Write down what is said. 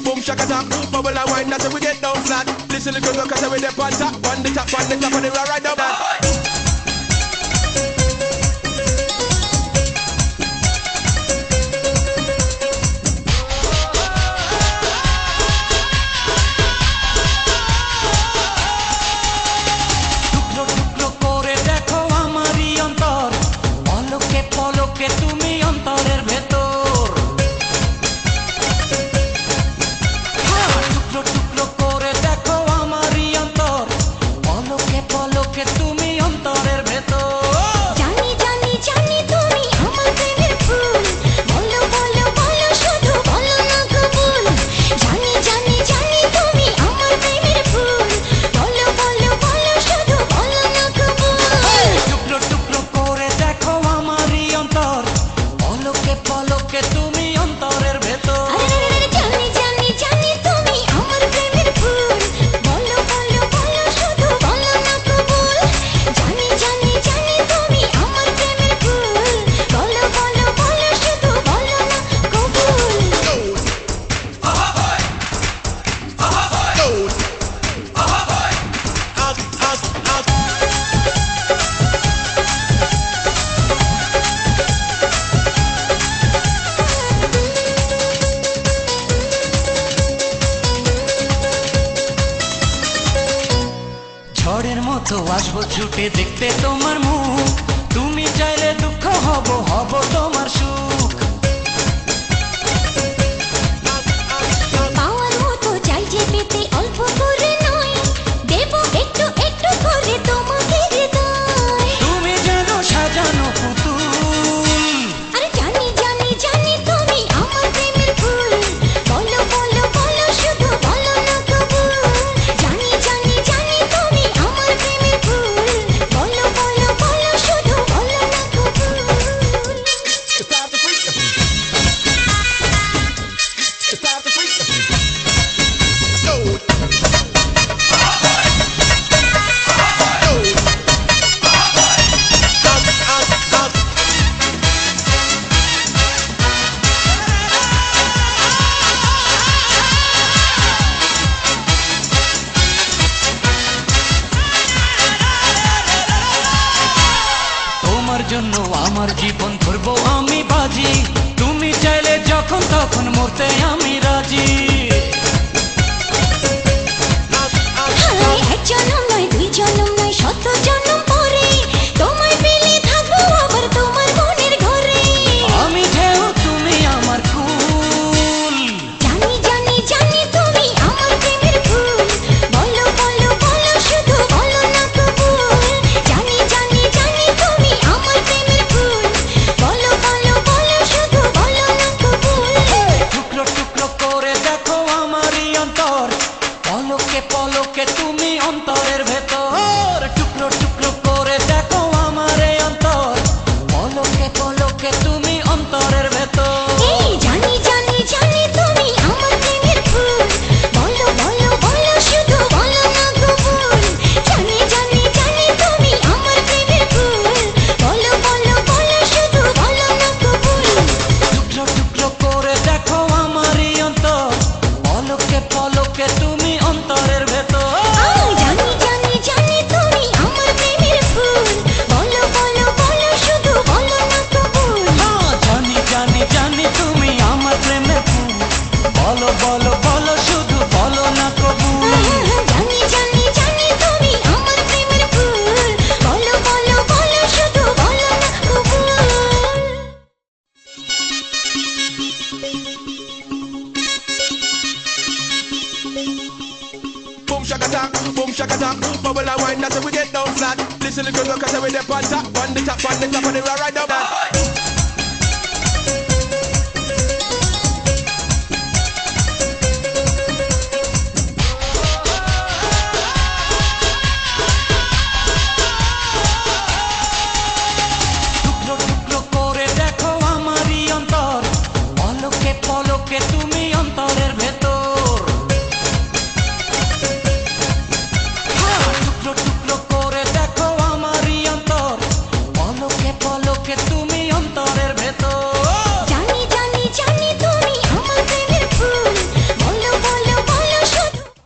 Boom shaka tap, bubble and wine, that's how we get down flat. Listen to the girl, cause we dey on top of the right down that. আসবো ছুটে দেখতে তোমার মুখ, তুমি চাইলে দুঃখ হব হব তোমার সুখ। পাওয়ার মতো চাই যে পেতে অল্প করে নয়, দেব একটু একটু করে তোমাকে হৃদয়। তুমি যেন সাজানো পুতুল, আরে জানি জানি জানি তুমি আমার প্রেমের ফুল, বলো বলো বলো শুধু বলো না কবুল। জানি জানি জানি তুমি আমার প্রেমের ফুল, বলো বলো বলো শুধু বলো না কবুল। তোমার জন্য আমার জীবন ধরবো আমি বাজি, তুমি চাইলে যখন তখন মরতে আমি রাজি। এক জনম নয় দুই জনম নয় শত জনম পরে, তোমায় পেলে থাকবো আবার তোমার মনের ঘরে। আমি ঢেউ তুমি আমার কুল, জানি জানি জানি তুমি আমার প্রেমের ফুল, বলো বলো বলো শুধু বলো না কবুল। জানি জানি জানি তুমি আমার প্রেমের ফুল, বলো বলো বলো শুধু বলো না কবুল। টুকরো টুকরো করে দেখো আমারই অন্তর, পলকে পলকে তুমি অন্তরের ভেতর। টুকরো টুকরো করে দেখো আমার এই অন্তর, পলকে পলকে তুমি অন্তরের ভেতর। এই জানি জানি জানি তুমি আমার প্রেমের ফুল, বলো বলো বলো শুধু বলো না কবুল। জানি জানি জানি তুমি আমার প্রেমের ফুল, বলো বলো বলো শুধু বলো না কবুল। টুকরো টুকরো করে দেখো আমারই অন্তর, পলকে পলকে তুমি অন্তরের ভেতর। জানি জানি জানি তুমি আমার প্রেমের ফুল, বলো বলো বলো শুধু বলো না কবুল। জানি জানি জানি তুমি আমার প্রেমের ফুল, বলো বলো বলো শুধু বলো না কবুল। জানি জানি জানি তুমি আমার প্রেমের ফুল, বলো বলো বলো শুধু বলো না কবুল। Boom shaka tap, bubble and wine, that's how we get down flat. Listen to the girl, cause we dey on top of the right down that.